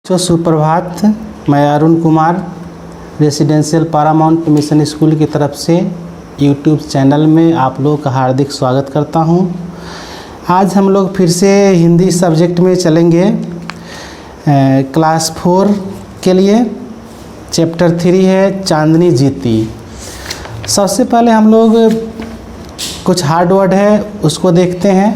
सुप्रभात। मैं Arun Kumar residential Paramount mission school की तरफ से यूट्यूब चैनल में आप लोगों का हार्दिक स्वागत करता हूं। आज हम लोग फिर से हिंदी सब्जेक्ट में चलेंगे। क्लास 4 के लिए चैप्टर 3 है चांदनी जीती। सबसे पहले हम लोग कुछ हार्ड वर्ड है उसको देखते हैं।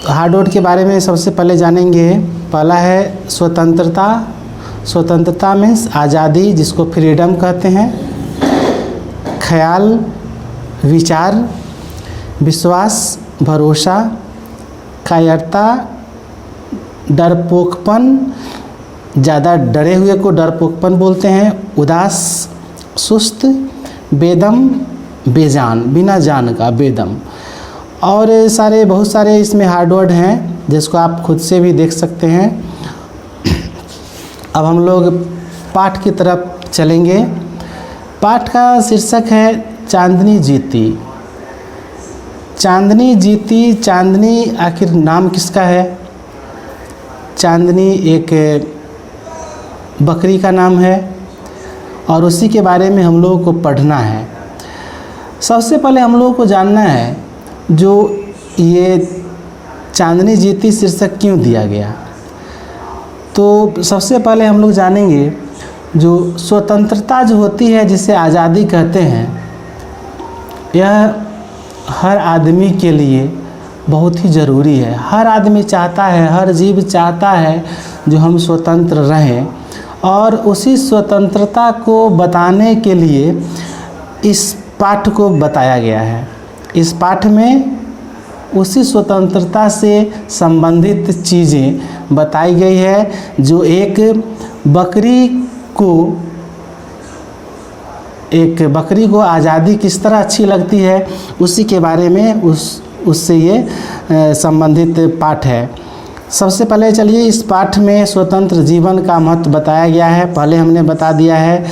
हार्ड वर्ड के बारे में सबसे पहले जानेंगे। पहला है स्वतंत्रता। स्वतंत्रता मीन्स आज़ादी, जिसको फ्रीडम कहते हैं। ख्याल, विचार, विश्वास, भरोसा, कायरता, डरपोकपन, ज़्यादा डरे हुए को डरपोकपन बोलते हैं। उदास, सुस्त, बेदम, बेजान, बिना जान का बेदम। और बहुत सारे इसमें हार्ड वर्ड हैं जिसको आप खुद से भी देख सकते हैं। अब हम लोग पाठ की तरफ चलेंगे। पाठ का शीर्षक है चांदनी जीती। चांदनी जीती, चांदनी आखिर नाम किसका है? चांदनी एक बकरी का नाम है और उसी के बारे में हम लोगों को पढ़ना है। सबसे पहले हम लोगों को जानना है जो ये चांदनी जीती शीर्षक क्यों दिया गया। तो सबसे पहले हम लोग जानेंगे जो स्वतंत्रता जो होती है, जिसे आज़ादी कहते हैं, यह हर आदमी के लिए बहुत ही ज़रूरी है। हर आदमी चाहता है, हर जीव चाहता है जो हम स्वतंत्र रहें, और उसी स्वतंत्रता को बताने के लिए इस पाठ को बताया गया है। इस पाठ में उसी स्वतंत्रता से संबंधित चीज़ें बताई गई है। जो एक बकरी को आज़ादी किस तरह अच्छी लगती है, उसी के बारे में उससे ये संबंधित पाठ है। सबसे पहले चलिए इस पाठ में स्वतंत्र जीवन का महत्व बताया गया है। पहले हमने बता दिया है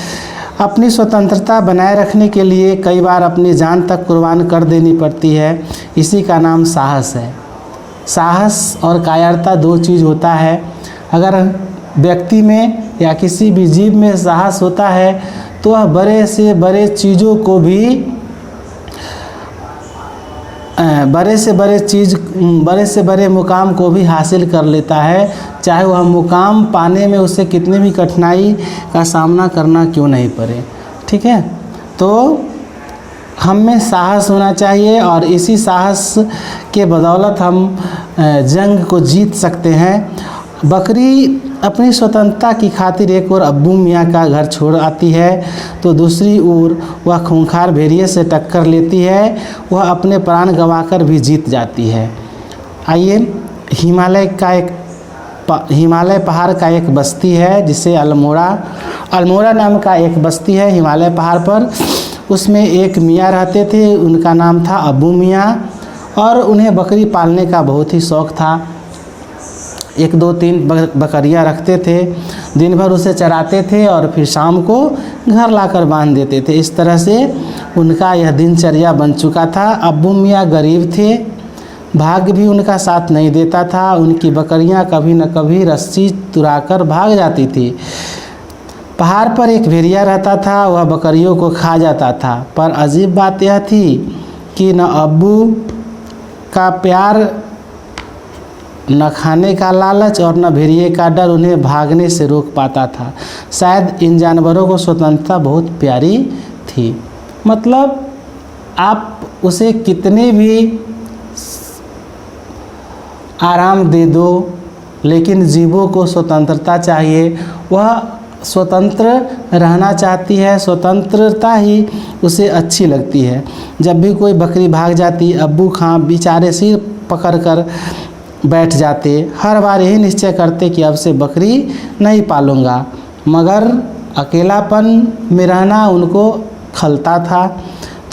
अपनी स्वतंत्रता बनाए रखने के लिए कई बार अपनी जान तक कुर्बान कर देनी पड़ती है। इसी का नाम साहस है। साहस और कायरता दो चीज़ होता है। अगर व्यक्ति में या किसी भी जीव में साहस होता है तो वह बड़े से बड़े चीज़ों को भी बड़े से बड़े मुकाम को भी हासिल कर लेता है, चाहे वह मुकाम पाने में उसे कितनी भी कठिनाई का सामना करना क्यों नहीं पड़े। ठीक है, तो हम में साहस होना चाहिए और इसी साहस के बदौलत हम जंग को जीत सकते हैं। बकरी अपनी स्वतंत्रता की खातिर एक ओर अब्बू मियाँ का घर छोड़ आती है तो दूसरी ओर वह खूंखार भेड़िए से टक्कर लेती है। वह अपने प्राण गंवाकर भी जीत जाती है। आइए, हिमालय पहाड़ का एक बस्ती है जिसे अल्मोड़ा नाम का एक बस्ती है हिमालय पहाड़ पर। उसमें एक मियाँ रहते थे, उनका नाम था अब्बू मियाँ, और उन्हें बकरी पालने का बहुत ही शौक़ था। 1, 2, 3 बकरियाँ रखते थे। दिन भर उसे चराते थे और फिर शाम को घर लाकर बांध देते थे। इस तरह से उनका यह दिनचर्या बन चुका था। अब्बू मियाँ गरीब थे, भाग्य भी उनका साथ नहीं देता था। उनकी बकरियाँ कभी न कभी रस्सी तुराकर भाग जाती थी। पहाड़ पर एक भेड़िया रहता था, वह बकरियों को खा जाता था। पर अजीब बात यह थी कि न अब्बू का प्यार, न खाने का लालच और न भेड़िए का डर उन्हें भागने से रोक पाता था। शायद इन जानवरों को स्वतंत्रता बहुत प्यारी थी। मतलब आप उसे कितने भी आराम दे दो, लेकिन जीवों को स्वतंत्रता चाहिए। वह स्वतंत्र रहना चाहती है, स्वतंत्रता ही उसे अच्छी लगती है। जब भी कोई बकरी भाग जाती, अब्बू खां बेचारे सिर पकड़कर बैठ जाते। हर बार यही निश्चय करते कि अब से बकरी नहीं पालूंगा, मगर अकेलापन में रहना उनको खलता था।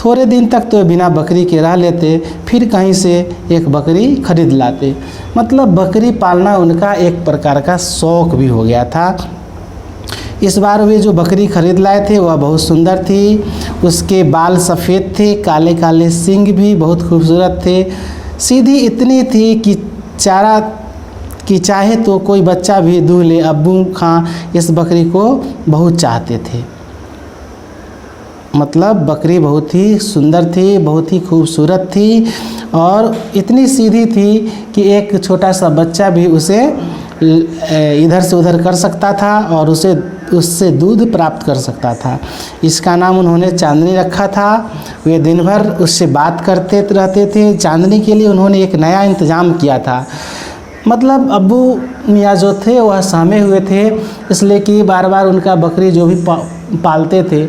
थोड़े दिन तक तो बिना बकरी के रह लेते, फिर कहीं से एक बकरी खरीद लाते। मतलब बकरी पालना उनका एक प्रकार का शौक़ भी हो गया था। इस बार वे जो बकरी खरीद लाए थे वह बहुत सुंदर थी। उसके बाल सफ़ेद थे, काले काले सींग भी बहुत खूबसूरत थे। सीधी इतनी थी कि चारा कि चाहे तो कोई बच्चा भी दूह ले। अब्बू खां इस बकरी को बहुत चाहते थे। मतलब बकरी बहुत ही सुंदर थी, बहुत ही खूबसूरत थी और इतनी सीधी थी कि एक छोटा सा बच्चा भी उसे इधर से उधर कर सकता था और उससे दूध प्राप्त कर सकता था। इसका नाम उन्होंने चांदनी रखा था। वे दिन भर उससे बात करते रहते थे। चांदनी के लिए उन्होंने एक नया इंतज़ाम किया था। मतलब अब्बू मियाँ जो थे वह सहमे हुए थे, इसलिए कि बार बार उनका बकरी जो भी पालते थे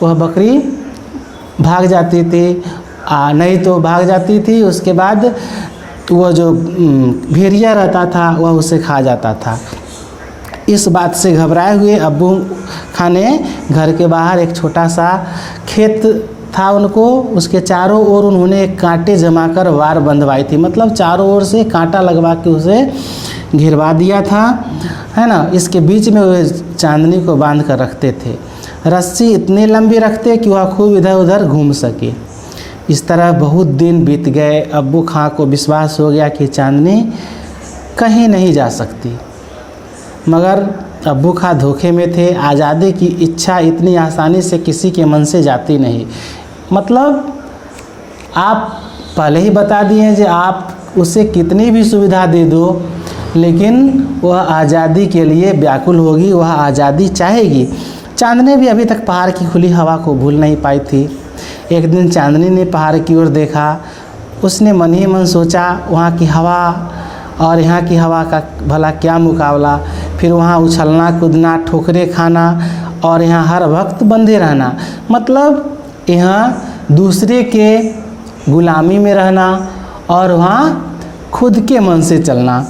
वह बकरी भाग जाती थी, नहीं तो भाग जाती थी। उसके बाद वह जो भेड़िया रहता था वह उसे खा जाता था। इस बात से घबराए हुए अब्बू खां ने घर के बाहर एक छोटा सा खेत था उनको, उसके चारों ओर उन्होंने कांटे जमा कर वार बंधवाई थी। मतलब चारों ओर से कांटा लगवा के उसे घिरवा दिया था, है ना। इसके बीच में वे चांदनी को बांध कर रखते थे। रस्सी इतनी लंबी रखते कि वह खूब इधर उधर घूम सके। इस तरह बहुत दिन बीत गए। अब्बू खां को विश्वास हो गया कि चांदनी कहीं नहीं जा सकती, मगर अब्बू खां धोखे में थे। आज़ादी की इच्छा इतनी आसानी से किसी के मन से जाती नहीं। मतलब आप पहले ही बता दिए हैं कि आप उसे कितनी भी सुविधा दे दो, लेकिन वह आज़ादी के लिए व्याकुल होगी, वह आज़ादी चाहेगी। चांदनी भी अभी तक पहाड़ की खुली हवा को भूल नहीं पाई थी। एक दिन चांदनी ने पहाड़ की ओर देखा। उसने मन ही मन सोचा, वहाँ की हवा और यहाँ की हवा का भला क्या मुकाबला। फिर वहाँ उछलना कूदना, ठोकरे खाना और यहाँ हर वक्त बंधे रहना। मतलब यहाँ दूसरे के गुलामी में रहना और वहाँ खुद के मन से चलना।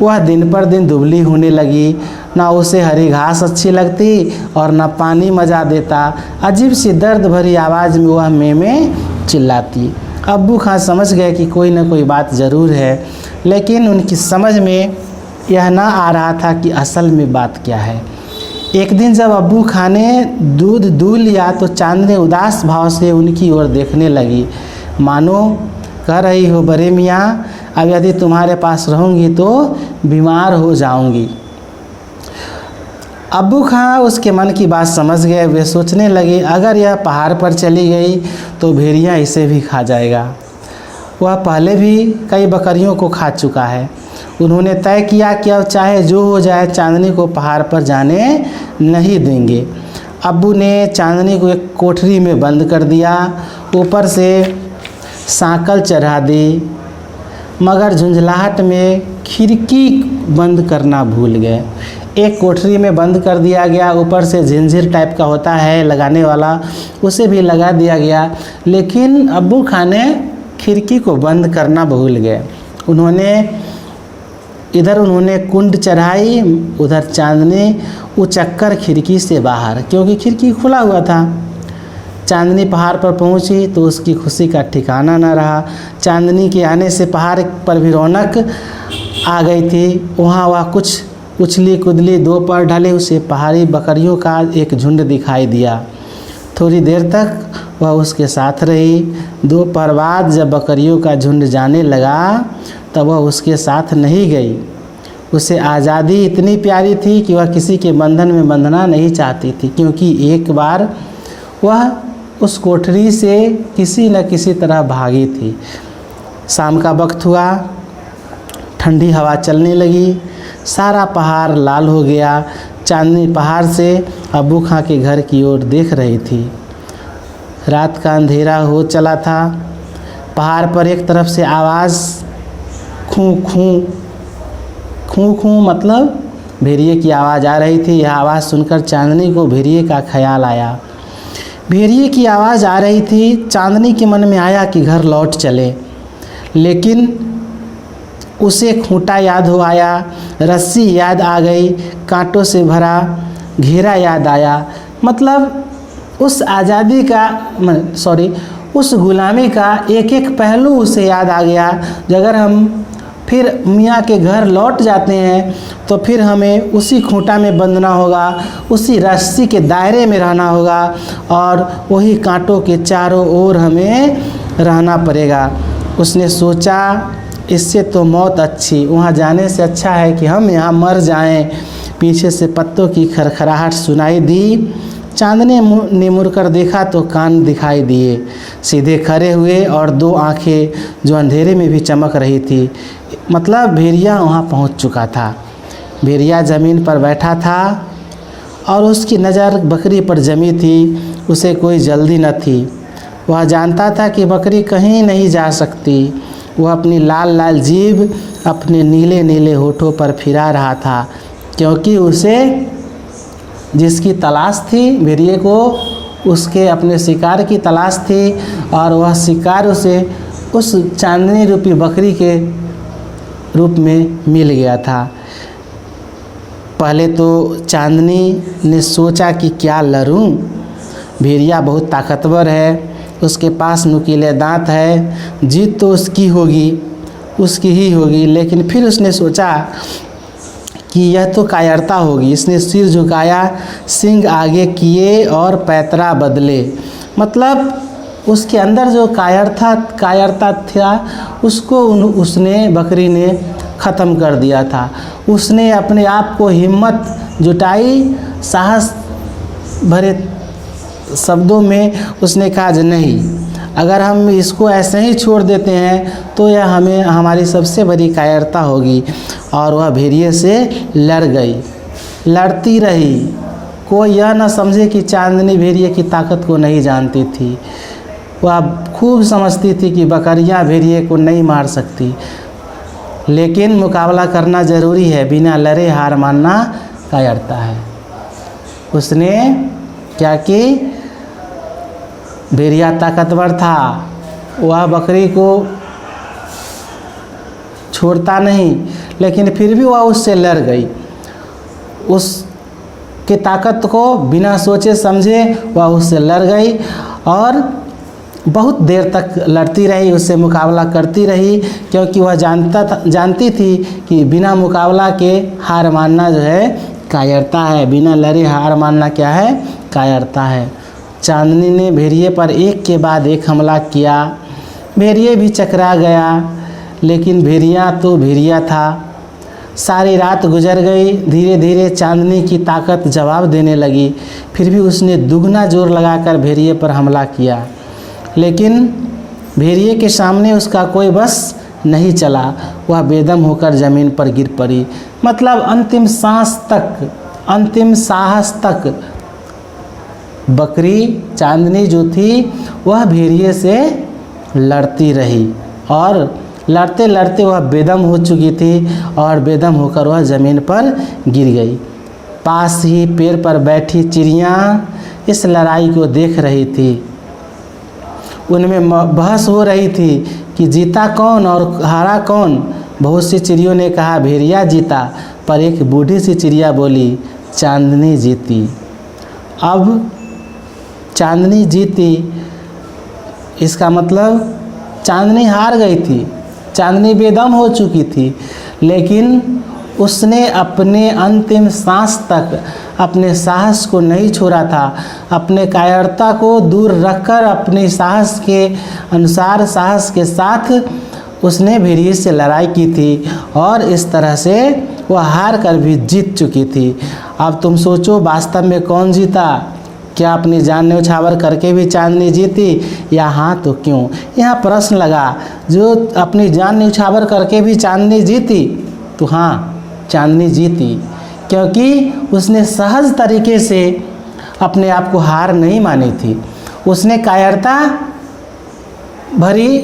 वह दिन पर दिन दुबली होने लगी। ना उसे हरी घास अच्छी लगती और ना पानी मज़ा देता। अजीब सी दर्द भरी आवाज़ में वह में चिल्लाती। अब्बू खां समझ गए कि कोई ना कोई बात ज़रूर है, लेकिन उनकी समझ में यह ना आ रहा था कि असल में बात क्या है। एक दिन जब अब्बू खां ने दूध दूह लिया तो चांदनी उदास भाव से उनकी ओर देखने लगी, मानो कह रही हो, बड़े मियाँ, अब यदि तुम्हारे पास रहूँगी तो बीमार हो जाऊँगी। अब्बू खां उसके मन की बात समझ गए। वे सोचने लगे, अगर यह पहाड़ पर चली गई तो भेड़िया इसे भी खा जाएगा। वह पहले भी कई बकरियों को खा चुका है। उन्होंने तय किया कि अब चाहे जो हो जाए चांदनी को पहाड़ पर जाने नहीं देंगे। अब्बू ने चांदनी को एक कोठरी में बंद कर दिया, ऊपर से सांकल चढ़ा दी, मगर झुंझलाहट में खिड़की बंद करना भूल गए। एक कोठरी में बंद कर दिया गया, ऊपर से झंझीर टाइप का होता है लगाने वाला, उसे भी लगा दिया गया, लेकिन अब्बू खां ने खिड़की को बंद करना भूल गए। उन्होंने कुंड चढ़ाई, उधर चांदनी उचक्कर खिड़की से बाहर, क्योंकि खिड़की खुला हुआ था। चांदनी पहाड़ पर पहुंची तो उसकी खुशी का ठिकाना न रहा। चांदनी के आने से पहाड़ पर भी रौनक आ गई थी। वहाँ वह कुछ उछली कुदली, दो पर ढले उसे पहाड़ी बकरियों का एक झुंड दिखाई दिया। थोड़ी देर तक वह उसके साथ रही। दोपहर बाद जब बकरियों का झुंड जाने लगा तब वह उसके साथ नहीं गई। उसे आज़ादी इतनी प्यारी थी कि वह किसी के बंधन में बंधना नहीं चाहती थी, क्योंकि एक बार वह उस कोठरी से किसी न किसी तरह भागी थी। शाम का वक्त हुआ, ठंडी हवा चलने लगी, सारा पहाड़ लाल हो गया। चांदनी पहाड़ से अब्बू खां के घर की ओर देख रही थी। रात का अंधेरा हो चला था। पहाड़ पर एक तरफ से आवाज़ खूं खूं खूं खूं मतलब भेड़िए की आवाज़ आ रही थी। यह आवाज़ सुनकर चांदनी को भेड़िए का ख्याल आया। भेड़िए की आवाज़ आ रही थी। चांदनी के मन में आया कि घर लौट चले, लेकिन उसे खूंटा याद हो आया, रस्सी याद आ गई, कांटों से भरा घेरा याद आया। मतलब उस आज़ादी का उस गुलामी का एक एक पहलू उसे याद आ गया। अगर हम फिर मियाँ के घर लौट जाते हैं तो फिर हमें उसी खूंटा में बंधना होगा, उसी रस्सी के दायरे में रहना होगा और वही कांटों के चारों ओर हमें रहना पड़ेगा। उसने सोचा इससे तो मौत अच्छी, वहाँ जाने से अच्छा है कि हम यहाँ मर जाएं। पीछे से पत्तों की खरखराहट सुनाई दी। चांदनी ने मुड़कर देखा तो कान दिखाई दिए। सीधे खड़े हुए और 2 आंखें जो अंधेरे में भी चमक रही थी। मतलब भेड़िया वहाँ पहुँच चुका था। भेड़िया ज़मीन पर बैठा था और उसकी नज़र बकरी पर जमी थी। उसे कोई जल्दी न थी। वह जानता था कि बकरी कहीं नहीं जा सकती। वह अपनी लाल लाल जीभ अपने नीले नीले होठों पर फिरा रहा था, क्योंकि उसे जिसकी तलाश थी, भेड़िए को उसके अपने शिकार की तलाश थी और वह शिकार उसे उस चांदनी रूपी बकरी के रूप में मिल गया था। पहले तो चांदनी ने सोचा कि क्या लड़ूं। भेड़िया बहुत ताकतवर है, उसके पास नुकीले दांत है, जीत तो उसकी ही होगी। लेकिन फिर उसने सोचा कि यह तो कायरता होगी। इसने सिर झुकाया, सींग आगे किए और पैतरा बदले। मतलब उसके अंदर जो कायरता था उसको उसने बकरी ने ख़त्म कर दिया था। उसने अपने आप को हिम्मत जुटाई, साहस भरे शब्दों में उसने कहा कि नहीं, अगर हम इसको ऐसे ही छोड़ देते हैं तो यह हमारी सबसे बड़ी कायरता होगी। और वह भेड़िए से लड़ गई, लड़ती रही। कोई यह न समझे कि चांदनी भेड़िए की ताकत को नहीं जानती थी। वह खूब समझती थी कि बकरियां भेड़िए को नहीं मार सकती, लेकिन मुकाबला करना ज़रूरी है। बिना लड़े हार मानना कायरता है। उसने क्या कि भेड़िया ताकतवर था, वह बकरी को छोड़ता नहीं, लेकिन फिर भी वह उससे लड़ गई। उसकी ताकत को बिना सोचे समझे वह उससे लड़ गई और बहुत देर तक लड़ती रही, उससे मुकाबला करती रही, क्योंकि वह जानती थी कि बिना मुकाबला के हार मानना जो है कायरता है। बिना लड़े हार मानना क्या है? कायरता है। चांदनी ने भेड़िए पर एक के बाद एक हमला किया। भेड़िए भी चकरा गया, लेकिन भेड़िया तो भेड़िया था। सारी रात गुजर गई। धीरे धीरे चांदनी की ताकत जवाब देने लगी। फिर भी उसने दुगना जोर लगाकर भेड़िए पर हमला किया, लेकिन भेड़िए के सामने उसका कोई बस नहीं चला। वह बेदम होकर ज़मीन पर गिर पड़ी। मतलब अंतिम सांस तक, अंतिम साहस तक बकरी चांदनी जो थी वह भेड़िए से लड़ती रही और लड़ते लड़ते वह बेदम हो चुकी थी और बेदम होकर वह ज़मीन पर गिर गई। पास ही पेड़ पर बैठी चिड़ियाँ इस लड़ाई को देख रही थी। उनमें बहस हो रही थी कि जीता कौन और हारा कौन। बहुत सी चिड़ियों ने कहा भेड़िया जीता, पर एक बूढ़ी सी चिड़िया बोली चांदनी जीती। अब चांदनी जीती, इसका मतलब चांदनी हार गई थी, चांदनी बेदम हो चुकी थी, लेकिन उसने अपने अंतिम सांस तक अपने साहस को नहीं छोड़ा था। अपने कायरता को दूर रखकर अपने साहस के अनुसार, साहस के साथ उसने भेड़िए से लड़ाई की थी और इस तरह से वह हार कर भी जीत चुकी थी। अब तुम सोचो वास्तव में कौन जीता? क्या अपनी जान न्यौछावर करके भी चांदनी जीती, या हाँ तो क्यों? यहाँ प्रश्न लगा। जो अपनी जान न्यौछावर करके भी चांदनी जीती, तो हाँ चांदनी जीती, क्योंकि उसने सहज तरीके से अपने आप को हार नहीं मानी थी। उसने कायरता भरी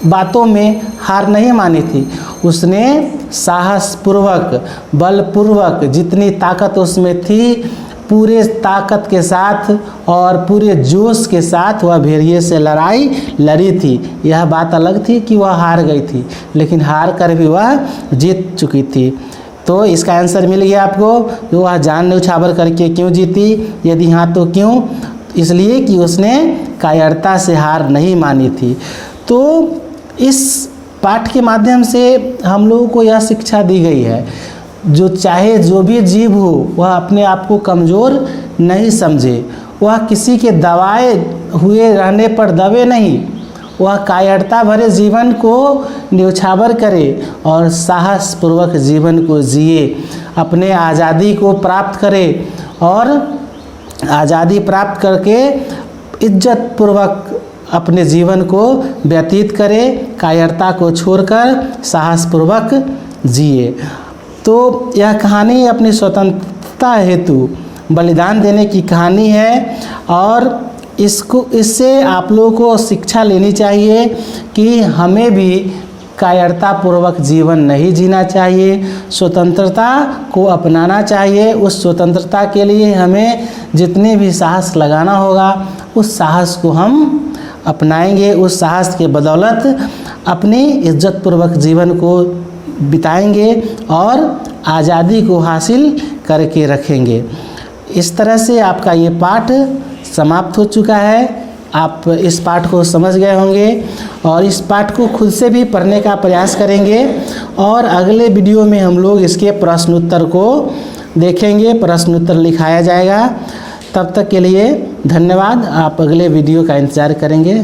बातों में हार नहीं मानी थी। उसने साहसपूर्वक, बलपूर्वक, जितनी ताकत उसमें थी पूरे ताकत के साथ और पूरे जोश के साथ वह भेड़िए से लड़ाई लड़ी थी। यह बात अलग थी कि वह हार गई थी, लेकिन हार कर भी वह जीत चुकी थी। तो इसका आंसर मिल गया आपको। वह जान न्यौछावर करके क्यों जीती? यदि हाँ तो क्यों? इसलिए कि उसने कायरता से हार नहीं मानी थी। तो इस पाठ के माध्यम से हम लोगों को यह शिक्षा दी गई है, जो चाहे जो भी जीव हो वह अपने आप को कमज़ोर नहीं समझे। वह किसी के दबाए हुए रहने पर दबे नहीं, वह कायरता भरे जीवन को न्यौछावर करे और साहसपूर्वक जीवन को जिए, अपने आज़ादी को प्राप्त करे और आज़ादी प्राप्त करके इज्जत पूर्वक अपने जीवन को व्यतीत करे, कायरता को छोड़कर साहसपूर्वक जिए। तो यह कहानी अपनी स्वतंत्रता हेतु बलिदान देने की कहानी है और इससे आप लोगों को शिक्षा लेनी चाहिए कि हमें भी कायरता पूर्वक जीवन नहीं जीना चाहिए, स्वतंत्रता को अपनाना चाहिए। उस स्वतंत्रता के लिए हमें जितने भी साहस लगाना होगा उस साहस को हम अपनाएंगे, उस साहस के बदौलत अपनी इज्जतपूर्वक जीवन को बिताएंगे और आज़ादी को हासिल करके रखेंगे। इस तरह से आपका ये पाठ समाप्त हो चुका है। आप इस पाठ को समझ गए होंगे और इस पाठ को खुद से भी पढ़ने का प्रयास करेंगे और अगले वीडियो में हम लोग इसके प्रश्न उत्तर को देखेंगे, प्रश्न उत्तर लिखाया जाएगा। तब तक के लिए धन्यवाद। आप अगले वीडियो का इंतज़ार करेंगे।